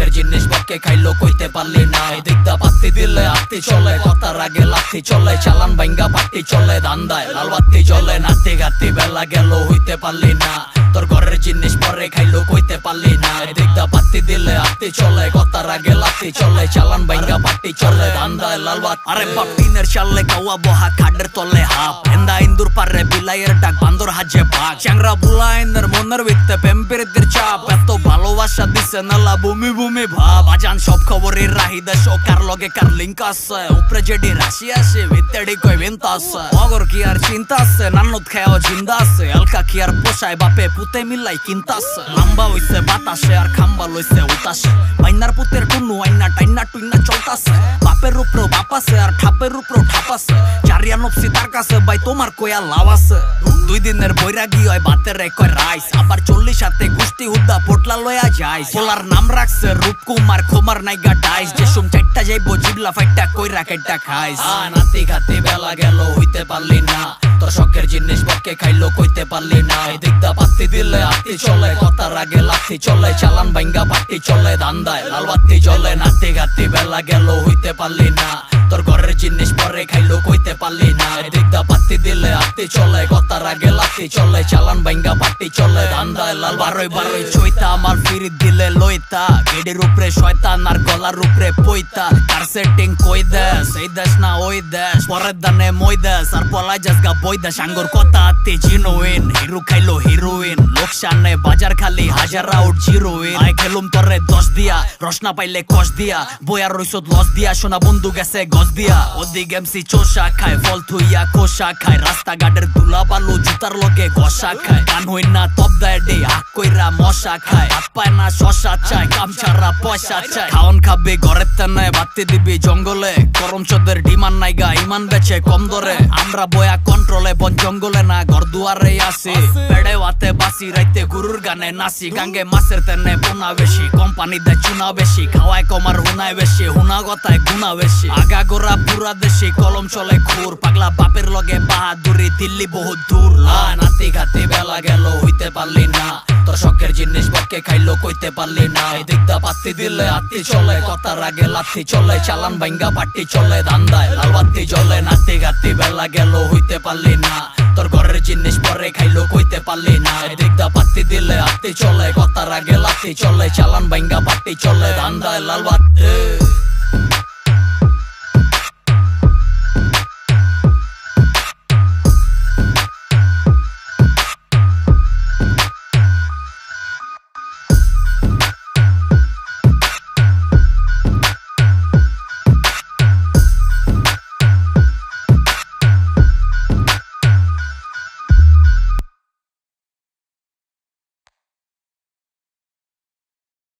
শখের জিনিস বকে খাইলো কইতে পারলি না। এদিকটা পাত্তি দিলে আত্তি চলে, কথার আগে লাথি চলে, চালান বাইঙ্গা পাট্টি চলে, ধান্দায় লাল বাত্তি চলে, নাতি গাতি বেলা গেল হইতে পারলি না। তোর ঘরের জিনিস পরে খাইলো কইতে পারলি না। এদিকটা পাত্তি দিলে আত্তি চলে, কথার আগে লাথি চলে, চালান বাইঙ্গা পাট্টি চলে, ধান্দায় লাল বাত। আরে বাপ টিনের চালে কাওয়া বহা খাডের তলে হাফ, এন্দা ইন্দুর পারে বিলাইয়ের ডাক, বান্দর হাজে ভাগ, চ্যাংরা বুলা এন্দের মনের ভিত্তে পেম্পিরিতির চাপ, এত ভালোবাসা দিছে নালা ভূমি ভূমি ভাব। আজান সব খবরের রাহি দেশ ও কার লগে কার লিঙ্ক আছে, উপরে যেডি রাশি আসে ভিতরেডি কই বিন্তা আছে, অগর কি আর চিন্তা আছে, নান্নত খেয়াও জিন্দা আছে, এলকা কি আর পোষায় বাপে পুতে মিলাই কিনতাছে, লম্বা হইছে বাতাসে আর খাম্বা লইছে উতাসে, মাইনার পুতের টুনু আইনা টাইনা টুইনা চলতাছে, বাপের উপরেও বাপ আছে আর ঠাপের উপরেও ঠাপ আছে, চারিয়া নফসি তার কাছে ভাই তোমার কয়া লাভ আছে। 2 দিনের বৈরাগী হয় বাতের কয় রাইস, আবার 40 হাতে গুষ্টি হুদ্দা পোটলা লয়া যায়, পোলার নাম রাখছে রূপকুমার খোমার নাইগা ডাইস, যে সুম চারটা যাইবো জিবলা ফাইটা কইরা কেটটা খাইস। নাতি খাতি বেলা গেল হইতে পারলি না, তোর শখের জিনিস বকে খাইলো কইতে পারলি না। এদিকটা পাত্তি দিলে আত্তি চলে, কথার আগে লাথি চলে, চালান বাইঙ্গা পাট্টি চলে, ধান্দায় লাল বাত্তি চলে, নাতি খাতি বেলা গেল হইতে পারলি না। তোর ঘরের জিনিস পরে খাইলো কইতে পারলি না। এদিকটা পাত্তি দিলে আত্তি চলে, কথার আগে লাথি চলে, চালান বাইঙ্গা পাট্টি চলে, ধান্দায় লাল। বারোই বারোই চইতা আমার ফিরি দিলে লইতা, গেডির উপরে শয়তান আর গলার উপরে পইতা, কার সেটিং কই দেশ এই দেশ না ওই দেশ, পরের দানে মই দেশ আর পলাই যাস গা বই দেশ, আঙ্গুর কথা আত্তি জিনুইন, হিরো খাইলো হিরোইন, লোকসানে বাজার খালি হাজার আউট জিরোইন, আই খেলুম তরে 10 দিয়া, রসনা পাইলে কষ দিয়া, বয়ার রইসত লস দিয়া, সোনা বন্ধু গেছে গছ দিয়া, ওদিক এমসি চোষা খায়, ফল থুইয়া কোষা খায়, রাস্তা ঘাটের দুলা বালু জুতার লগে ঘষা খায়, গান হই না তপ দেয় ডে আক কইরা মশা খায়, হাত পায় না শশা চায়, কাম ছাড়া পয়সা চায়, খাওন খাবে ঘরের তেনে বাত্তি দিবি জঙ্গলে, করম চোদের ডিমান নাইগা ইমান বেচে কম দরে, আমরা বয়া কন্ট্রোলে বন জঙ্গলে না ঘর দুয়ারে আসি, পেড়ে ওয়াতে বাসি রাইতে গুরুর গানে নাচি, গাঙ্গে মাছের তেনে পোনা বেশি, কোম্পানি দেয় চুনা বেশি, খাওয়ায় কমার হুনায় বেশি, হুনা গতায় গুনা বেশি, আগা গোড়া পুরা দেশি, কলম চলে খুর, পাগলা বাপের লগে বাহাদুরি, দিল্লি বহুত দূর। নাতি খাতি বেলা গেল হইতে পারলি না, তোর শখের জিনিস বকে খাইলো কইতে পারলি না। এদিকটা পাত্তি দিলে আত্তি চলে, কথার আগে লাথি চলে, চালান বাইঙ্গা পাট্টি চলে, ধান্দায় লাল বাত্তি জ্বলে, নাতি খাতি বেলা গেল হইতে পারলি না, তোর ঘরের জিনিস পরে খাইলো কইতে পারলি না। এদিকটা পাত্তি দিলে আত্তি চলে, কথার আগে লাথি চলে, চালান বাইঙ্গা পাট্টি চলে, ধান্দায় লাল।